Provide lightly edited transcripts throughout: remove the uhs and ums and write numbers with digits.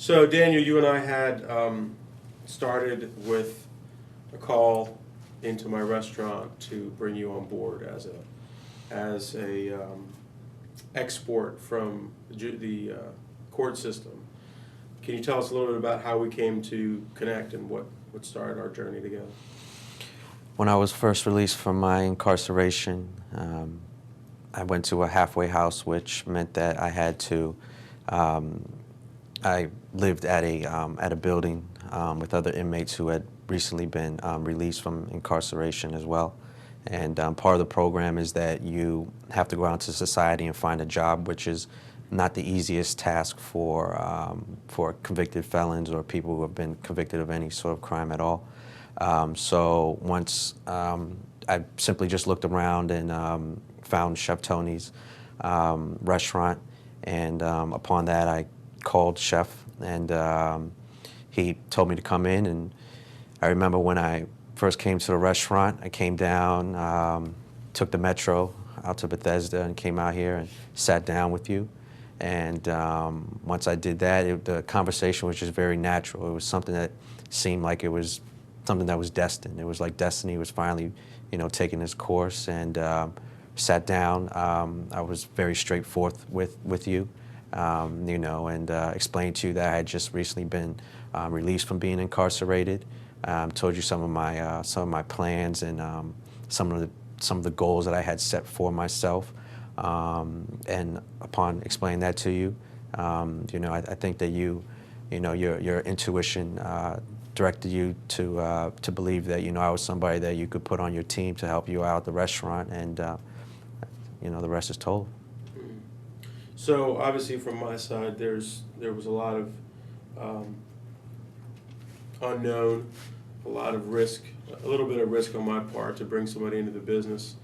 So Daniel, you and I had started with a call into my restaurant to bring you on board as a export from the court system. Can you tell us a little bit about how we came to connect and what started our journey together? When I was first released from my incarceration, I went to a halfway house, which meant that I had to. I lived at a building with other inmates who had recently been released from incarceration as well. And part of the program is that you have to go out into society and find a job, which is not the easiest task for convicted felons or people who have been convicted of any sort of crime at all. So once I simply just looked around and found Chef Tony's restaurant, and upon that I called Chef, and he told me to come in. And I remember when I first came to the restaurant, I came down, took the metro out to Bethesda and came out here and sat down with you. And once I did that, the conversation was just very natural. It was something that seemed like it was something that was destined. It was like destiny was finally, taking its course. And sat down. I was very straightforward with you, and explained to you that I had just recently been released from being incarcerated. Told you some of my plans and some of the goals that I had set for myself. And upon explaining that to you, I think that your intuition directed you to believe that I was somebody that you could put on your team to help you out at the restaurant, and the rest is told. So obviously, from my side, there was a lot of unknown, a lot of risk, a little bit of risk on my part to bring somebody into the business.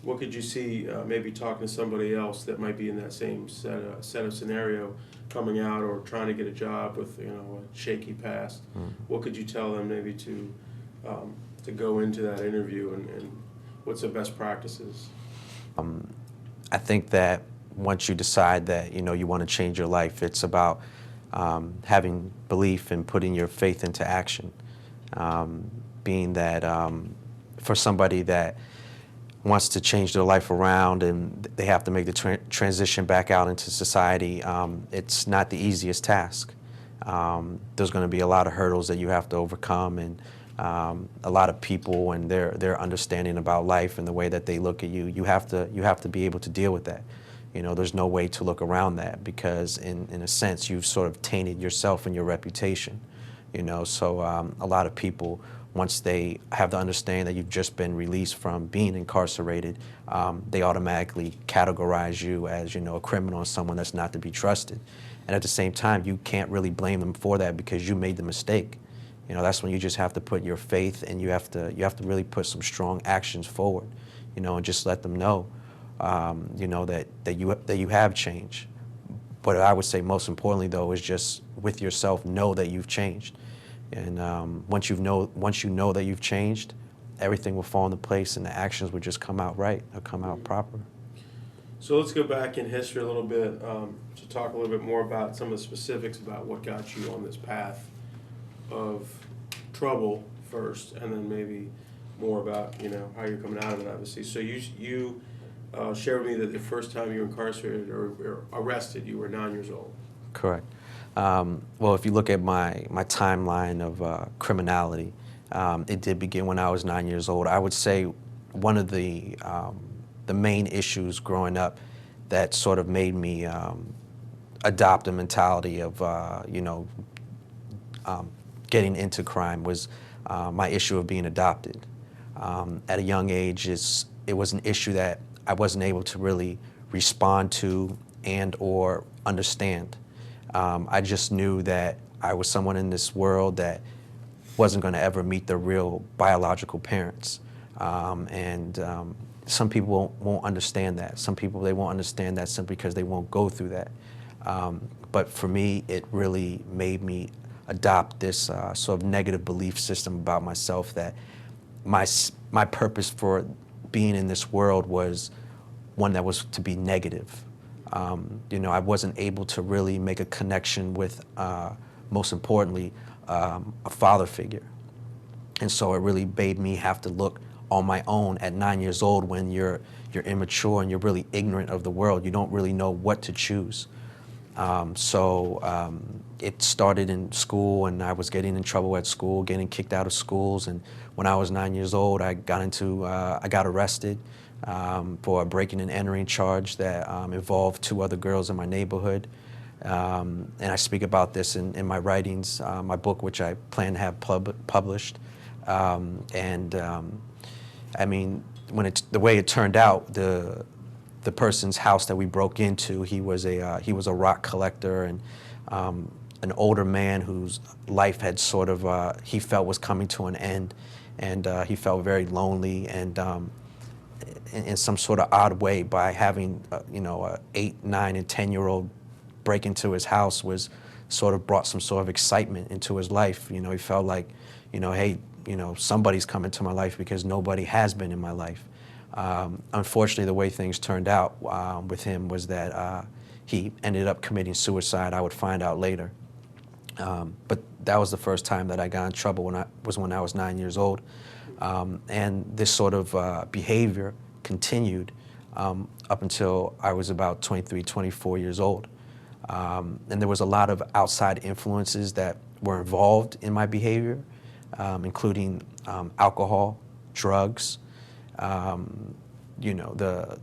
What could you see maybe talking to somebody else that might be in that same set of scenario, coming out or trying to get a job with a shaky past? What could you tell them maybe to go into that interview, and what's the best practices? I think that once you decide that you want to change your life, it's about having belief and putting your faith into action. Being that for somebody that wants to change their life around and they have to make the transition back out into society, it's not the easiest task. There's going to be a lot of hurdles that you have to overcome, and a lot of people and their understanding about life and the way that they look at you. You have to be able to deal with that. There's no way to look around that, because in a sense you've sort of tainted yourself and your reputation. So a lot of people, once they have the understanding that you've just been released from being incarcerated, they automatically categorize you as a criminal and someone that's not to be trusted. And at the same time, you can't really blame them for that, because you made the mistake. That's when you just have to put your faith, and you have to really put some strong actions forward, and just let them know, that you have changed. But I would say most importantly, though, is just with yourself, know that you've changed. And once you know that you've changed, everything will fall into place, and the actions will just come out right, or come out proper. So let's go back in history a little bit to talk a little bit more about some of the specifics about what got you on this path of trouble first, and then maybe more about how you're coming out of it, obviously. So you shared with me that the first time you were incarcerated or arrested, you were 9 years old. Correct. Well, if you look at my timeline of criminality, it did begin when I was 9 years old. I would say one of the main issues growing up that sort of made me adopt a mentality of getting into crime was my issue of being adopted. At a young age, it was an issue that I wasn't able to really respond to and or understand. I just knew that I was someone in this world that wasn't going to ever meet their real biological parents. And some people won't understand that. Some people, they won't understand that simply because they won't go through that. But for me, it really made me adopt this sort of negative belief system about myself, that my purpose for being in this world was one that was to be negative. I wasn't able to really make a connection with, most importantly, a father figure. And so it really made me have to look on my own at 9 years old when you're immature and you're really ignorant of the world. You don't really know what to choose. It started in school, and I was getting in trouble at school, getting kicked out of schools. And when I was 9 years old, I got arrested for a breaking and entering charge that involved 2 other girls in my neighborhood. And I speak about this in my writings, my book, which I plan to have published. I mean, the way it turned out, the person's house that we broke into, he was a rock collector and an older man whose life had sort of he felt was coming to an end, and he felt very lonely, and in some sort of odd way, by having a 8, 9, and 10-year-old break into his house was sort of brought some sort of excitement into his life. He felt like, hey, somebody's come into my life because nobody has been in my life. Unfortunately, the way things turned out with him was that he ended up committing suicide. I would find out later. But that was the first time that I got in trouble when I was 9 years old. And this sort of behavior continued up until I was about 23, 24 years old. And there was a lot of outside influences that were involved in my behavior, including alcohol, drugs, the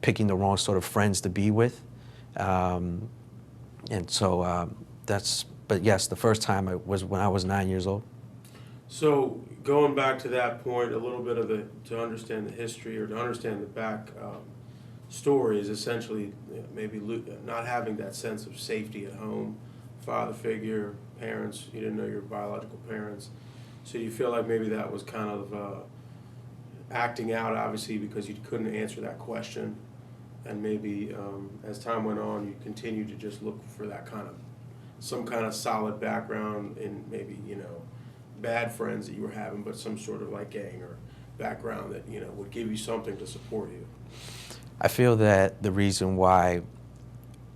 picking the wrong sort of friends to be with. But yes, the first time was when I was 9 years old. So going back to that point, a little bit to understand the history or to understand the back story is essentially maybe not having that sense of safety at home, father figure, parents, you didn't know your biological parents. So you feel like maybe that was kind of acting out, obviously, because you couldn't answer that question. And maybe as time went on, you continued to just look for that some kind of solid background in maybe, bad friends that you were having, but some sort of like gang or background that, would give you something to support you. I feel that the reason why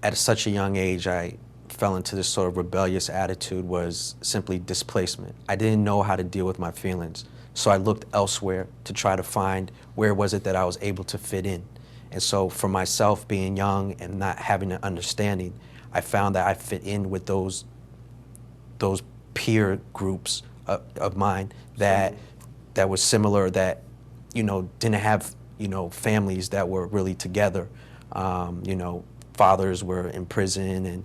at such a young age I fell into this sort of rebellious attitude was simply displacement. I didn't know how to deal with my feelings, so I looked elsewhere to try to find where was it that I was able to fit in. And so for myself, being young and not having an understanding, I found that I fit in with those peer groups of mine that was similar, that didn't have families that were really together. Fathers were in prison, and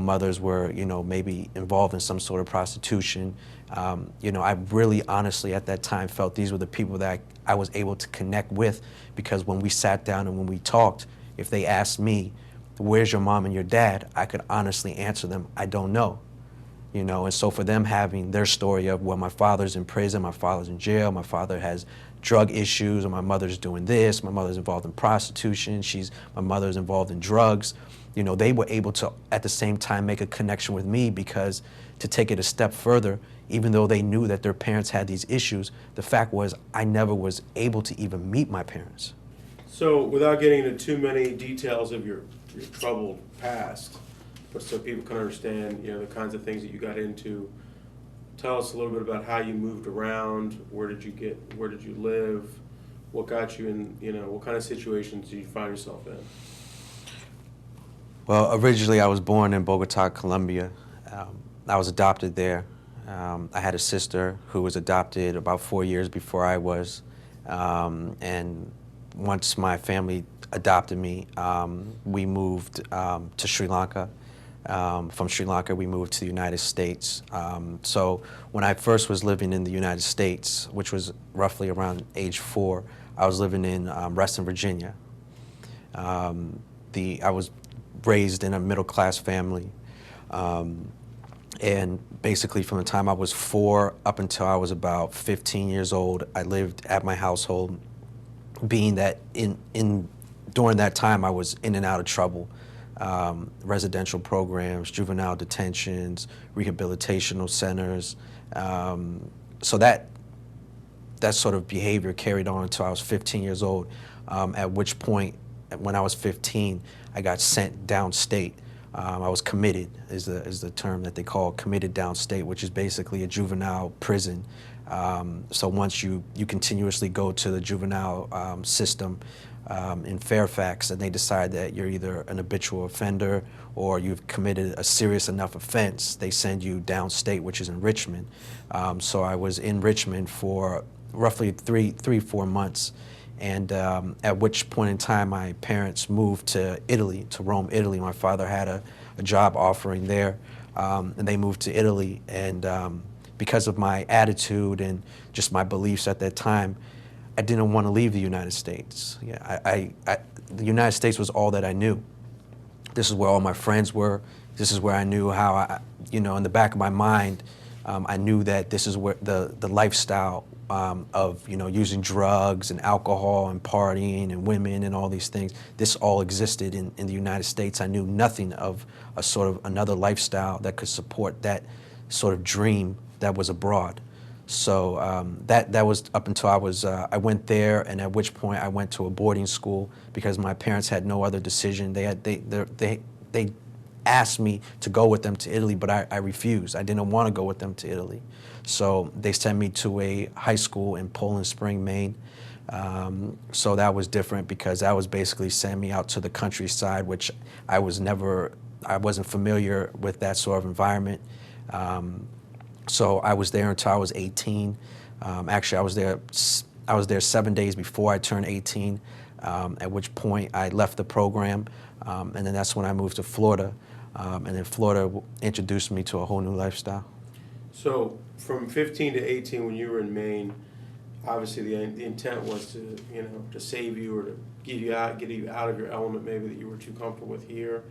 mothers were maybe involved in some sort of prostitution. I really honestly at that time felt these were the people that I was able to connect with, because when we sat down and when we talked, if they asked me, "Where's your mom and your dad?" I could honestly answer them, "I don't know." And so for them having their story of, well, my father's in prison, my father's in jail, my father has drug issues, or my mother's doing this, my mother's involved in prostitution, my mother's involved in drugs, they were able to at the same time make a connection with me, because to take it a step further, even though they knew that their parents had these issues, the fact was I never was able to even meet my parents. So without getting into too many details of your troubled past, but so people can understand, the kinds of things that you got into, tell us a little bit about how you moved around, where did you live, what got you in, what kind of situations did you find yourself in? Well, originally I was born in Bogota, Colombia. I was adopted there. I had a sister who was adopted about 4 years before I was. And once my family adopted me, we moved to Sri Lanka. From Sri Lanka, we moved to the United States. So when I first was living in the United States, which was roughly around age 4, I was living in Reston, Virginia. I was raised in a middle-class family. And basically from the time I was 4 up until I was about 15 years old, I lived at my household, being that during that time I was in and out of trouble. Residential programs, juvenile detentions, rehabilitational centers. So that sort of behavior carried on until I was 15 years old, at which point when I was 15, I got sent downstate. I was committed, is the term that they call committed downstate, which is basically a juvenile prison. So once you continuously go to the juvenile system in Fairfax, and they decide that you're either an habitual offender or you've committed a serious enough offense, they send you downstate, which is in Richmond. So I was in Richmond for roughly 4 months. And at which point in time, my parents moved to Italy, to Rome, Italy. My father had a job offering there, and they moved to Italy. And because of my attitude and just my beliefs at that time, I didn't want to leave the United States. Yeah, the United States was all that I knew. This is where all my friends were. This is where I knew how in the back of my mind, I knew that this is where the lifestyle of using drugs and alcohol and partying and women and all these things, this all existed in the United States. I knew nothing of a sort of another lifestyle that could support that sort of dream that was abroad. So that was up until I went there, and at which point I went to a boarding school because my parents had no other decision. They asked me to go with them to Italy, but I refused. I didn't want to go with them to Italy. So they sent me to a high school in Poland Spring, Maine. So that was different because that was basically sending me out to the countryside, which I wasn't familiar with that sort of environment. So I was there until I was 18. Actually, I was there 7 days before I turned 18, at which point I left the program, and then that's when I moved to Florida. And then Florida introduced me to a whole new lifestyle. So from 15 to 18, when you were in Maine, obviously the intent was to save you or to get you out of your element, maybe that you were too comfortable with here.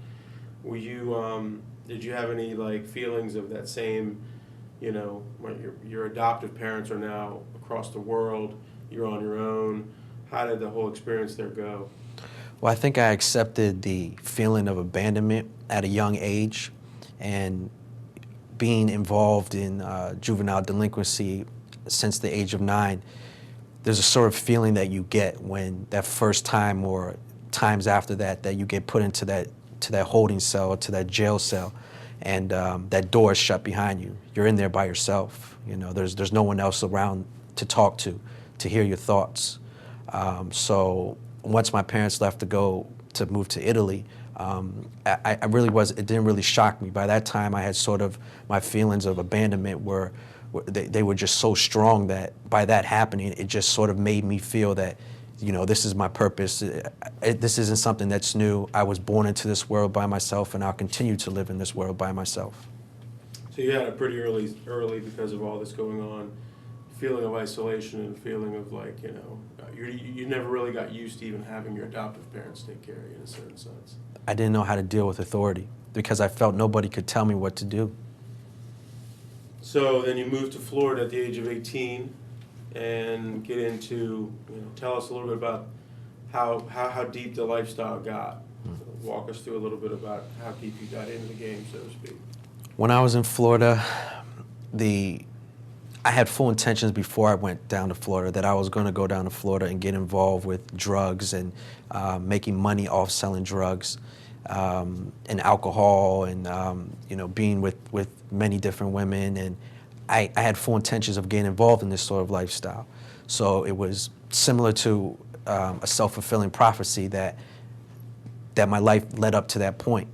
Were you did you have any feelings of that same, when your adoptive parents are now across the world, you're on your own? How did the whole experience there go? Well, I think I accepted the feeling of abandonment at a young age, and being involved in juvenile delinquency since the age of 9, there's a sort of feeling that you get when that first time or times after that you get put into that holding cell or to that jail cell, and that door is shut behind you. You're in there by yourself. There's no one else around to talk to hear your thoughts. So once my parents left to move to Italy, it didn't really shock me. By that time, I had sort of, my feelings of abandonment they were just so strong that by that happening, it just sort of made me feel that, this is my purpose. This isn't something that's new. I was born into this world by myself, and I'll continue to live in this world by myself. So you had a pretty early because of all this going on, feeling of isolation and feeling of you never really got used to even having your adoptive parents take care of you in a certain sense. I didn't know how to deal with authority because I felt nobody could tell me what to do. So then you moved to Florida at the age of 18 and get into, tell us a little bit about how deep the lifestyle got. So walk us through a little bit about how deep you got into the game, so to speak. When I was in Florida, I had full intentions before I went down to Florida that I was going to go down to Florida and get involved with drugs and making money off selling drugs and alcohol and being with many different women. And I had full intentions of getting involved in this sort of lifestyle. So it was similar to a self-fulfilling prophecy that my life led up to that point.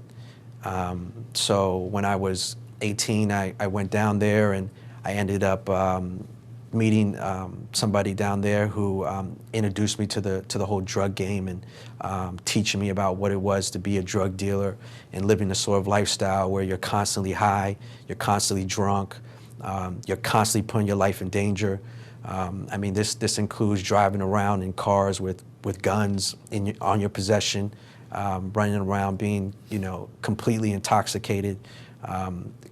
So when I was 18, I went down there, and I ended up meeting somebody down there who introduced me to the whole drug game and teaching me about what it was to be a drug dealer and living a sort of lifestyle where you're constantly high, you're constantly drunk, you're constantly putting your life in danger. This includes driving around in cars with guns on your possession, running around being completely intoxicated,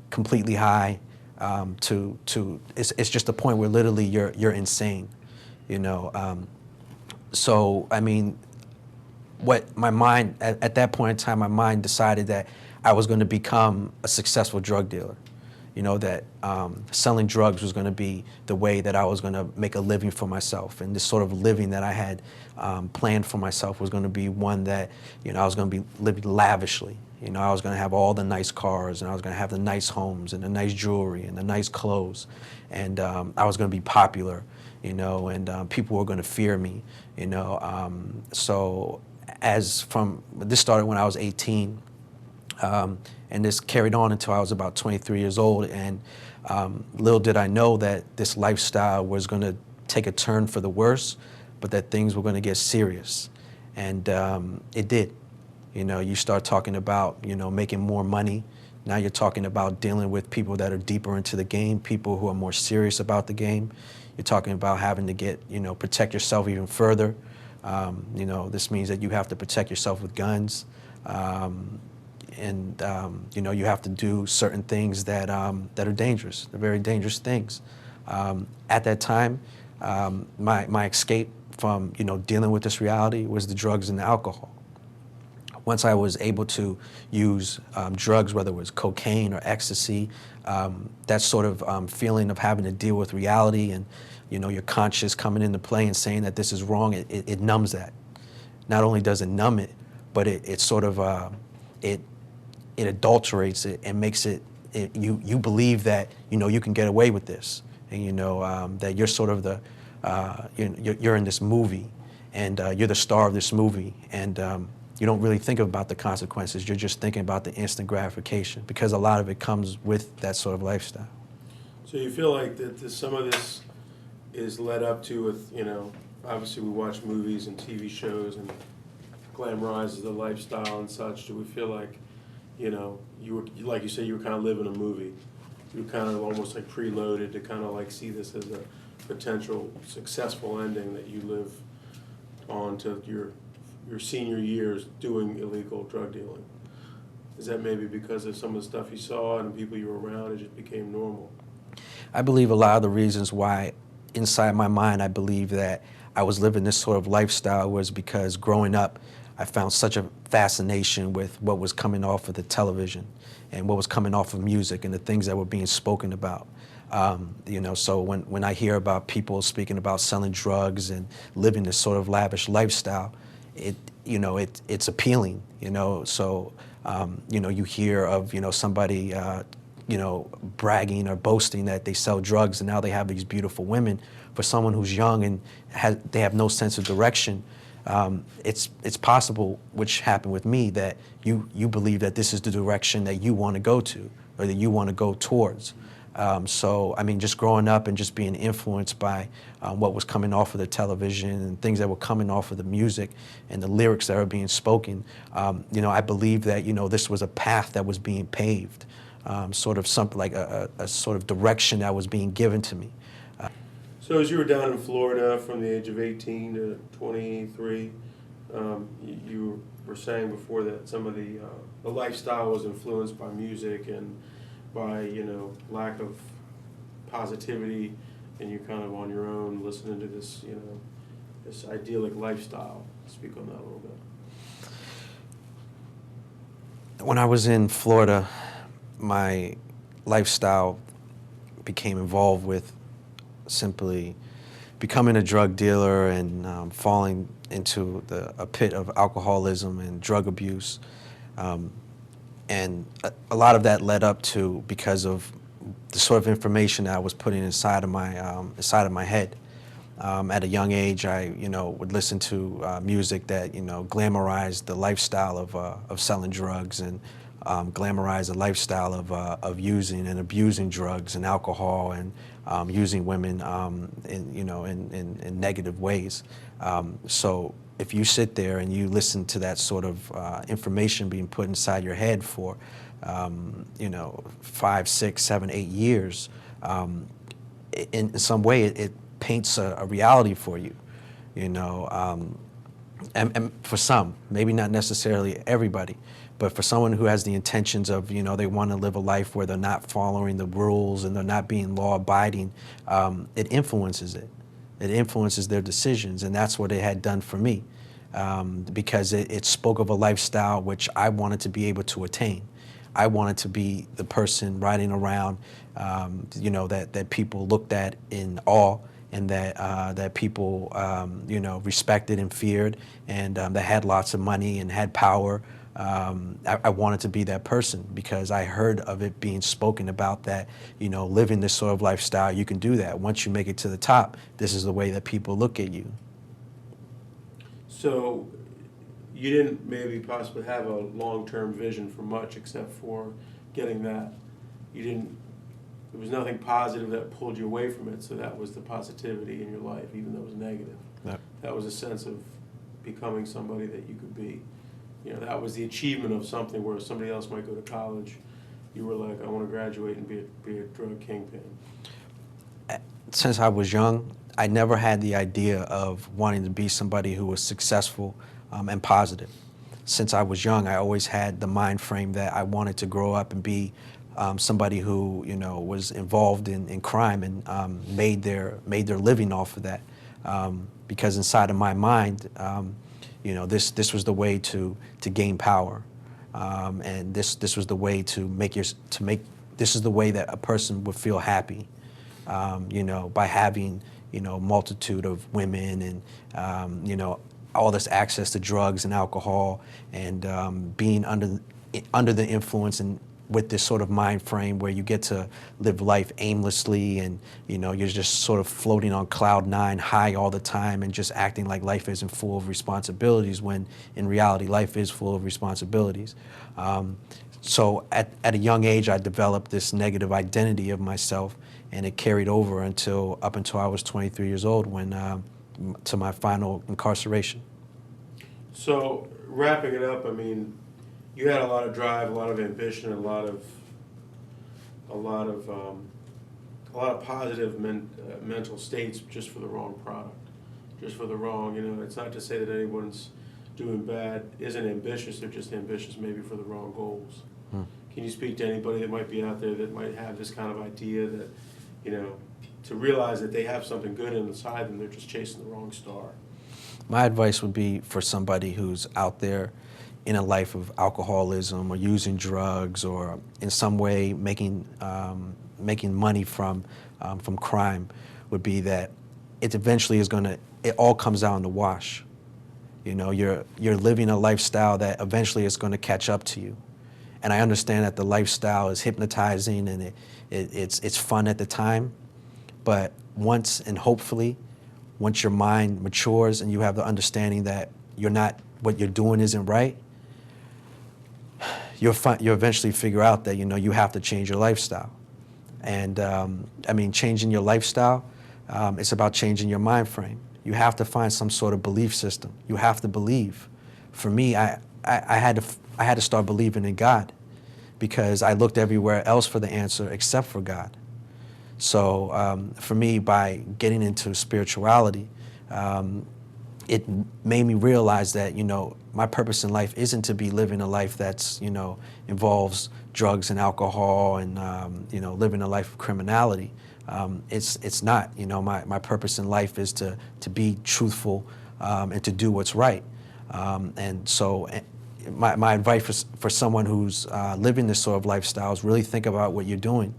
completely high. It's just a point where literally you're insane, So what my mind at that point in time, my mind decided that I was going to become a successful drug dealer, that selling drugs was going to be the way that I was going to make a living for myself. And this sort of living that I had planned for myself was going to be one that, I was going to be living lavishly. I was going to have all the nice cars, and I was going to have the nice homes and the nice jewelry and the nice clothes. And I was going to be popular, and people were going to fear me, So this started when I was 18. And this carried on until I was about 23 years old. And little did I know that this lifestyle was going to take a turn for the worse, but that things were going to get serious. And it did. You start talking about, making more money. Now you're talking about dealing with people that are deeper into the game, people who are more serious about the game. You're talking about having to get, protect yourself even further. This means that you have to protect yourself with guns. And you have to do certain things that are dangerous. They're very dangerous things. At that time, my escape from dealing with this reality was the drugs and the alcohol. Once I was able to use drugs, whether it was cocaine or ecstasy, that sort of feeling of having to deal with reality and your conscience coming into play and saying that this is wrong, it numbs that. Not only does it numb it, but it sort of it adulterates it and makes it you believe that you can get away with this, and that you're sort of the you're in this movie, and you're the star of this movie, and you don't really think about the consequences. You're just thinking about the instant gratification, because a lot of it comes with that sort of lifestyle. So you feel like that some of this is led up to with, obviously we watch movies and TV shows and glamorizes the lifestyle and such. Do we feel like, you were, like you said, you were kind of living a movie. You were kind of almost like preloaded to kind of like see this as a potential successful ending that you live on to your senior years doing illegal drug dealing? Is that maybe because of some of the stuff you saw and the people you were around, it just became normal? I believe a lot of the reasons why inside my mind I believe that I was living this sort of lifestyle was because growing up I found such a fascination with what was coming off of the television and what was coming off of music and the things that were being spoken about. So when I hear about people speaking about selling drugs and living this sort of lavish lifestyle, it's appealing. So you hear of somebody bragging or boasting that they sell drugs and now they have these beautiful women. For someone who's young and they have no sense of direction, it's possible, which happened with me, that you believe that this is the direction that you want to go to or that you want to go towards. Just growing up and just being influenced by what was coming off of the television and things that were coming off of the music and the lyrics that are being spoken, I believe that, this was a path that was being paved, sort of something like a sort of direction that was being given to me. So as you were down in Florida from the age of 18 to 23, you were saying before that some of the lifestyle was influenced by music and by, lack of positivity, and you're kind of on your own listening to this, this idyllic lifestyle. Speak on that a little bit. When I was in Florida, my lifestyle became involved with simply becoming a drug dealer and falling into a pit of alcoholism and drug abuse. And a lot of that led up to because of the sort of information that I was putting inside of my head. At a young age, I would listen to music that glamorized the lifestyle of selling drugs and glamorized the lifestyle of using and abusing drugs and alcohol and using women in negative ways. So if you sit there and you listen to that sort of information being put inside your head for 5, 6, 7, 8 years, in some way it paints a reality for you, and for some, maybe not necessarily everybody, but for someone who has the intentions of, they want to live a life where they're not following the rules and they're not being law-abiding, it influences it. It influences their decisions, and that's what it had done for me, because it spoke of a lifestyle which I wanted to be able to attain. I wanted to be the person riding around, that people looked at in awe, and that people, respected and feared, and that had lots of money and had power. I wanted to be that person because I heard of it being spoken about that, living this sort of lifestyle, you can do that. Once you make it to the top, this is the way that people look at you. So you didn't maybe possibly have a long-term vision for much except for getting that. There was nothing positive that pulled you away from it, so that was the positivity in your life, even though it was negative. Yep. That was a sense of becoming somebody that you could be. That was the achievement of something where somebody else might go to college. You were like, I want to graduate and be a drug kingpin. Since I was young, I never had the idea of wanting to be somebody who was successful and positive. Since I was young, I always had the mind frame that I wanted to grow up and be somebody who was involved in crime and made their living off of that. Because inside of my mind, this was the way to gain power, and this was the way this is the way that a person would feel happy, by having multitude of women and all this access to drugs and alcohol, and being under the influence and with this sort of mind frame where you get to live life aimlessly, and you're just sort of floating on cloud nine, high all the time, and just acting like life isn't full of responsibilities, when in reality life is full of responsibilities. So at a young age, I developed this negative identity of myself, and it carried over up until I was 23 years old, when to my final incarceration. So wrapping it up, you had a lot of drive, a lot of ambition, a lot of positive mental states, just for the wrong product, just for the wrong. It's not to say that anyone's doing bad isn't ambitious; they're just ambitious maybe for the wrong goals. Can you speak to anybody that might be out there that might have this kind of idea that, to realize that they have something good inside them, they're just chasing the wrong star? My advice would be for somebody who's out there in a life of alcoholism or using drugs, or in some way making money from crime, would be that it eventually it all comes out in the wash. You're living a lifestyle that eventually is going to catch up to you. And I understand that the lifestyle is hypnotizing and it's fun at the time, but hopefully once your mind matures and you have the understanding that what you're doing isn't right, you'll eventually figure out that you have to change your lifestyle. And changing your lifestyle, it's about changing your mind frame. You have to find some sort of belief system. You have to believe. For me, I had to start believing in God, because I looked everywhere else for the answer except for God. So for me, by getting into spirituality, it made me realize that, my purpose in life isn't to be living a life that's, involves drugs and alcohol and, living a life of criminality. It's not. My purpose in life is to be truthful and to do what's right. And so my advice for someone who's living this sort of lifestyle is really think about what you're doing,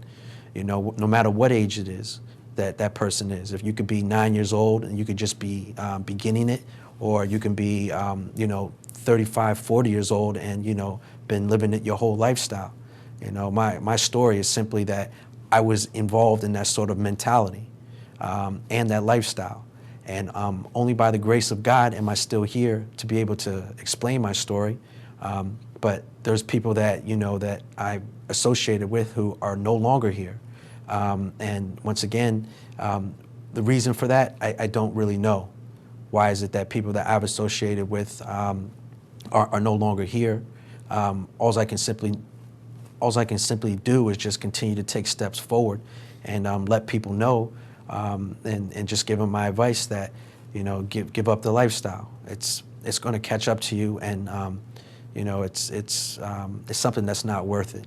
no matter what age it is that person is. If you could be 9 years old and you could just be beginning it, or you can be 35, 40 years old and been living it your whole lifestyle. My story is simply that I was involved in that sort of mentality and that lifestyle. And only by the grace of God am I still here to be able to explain my story. But there's people that that I associated with who are no longer here. And once again, the reason for that, I don't really know. Why is it that people that I've associated with are no longer here? All I can simply do is just continue to take steps forward and let people know, and just give them my advice that give up the lifestyle. It's going to catch up to you, and it's something that's not worth it.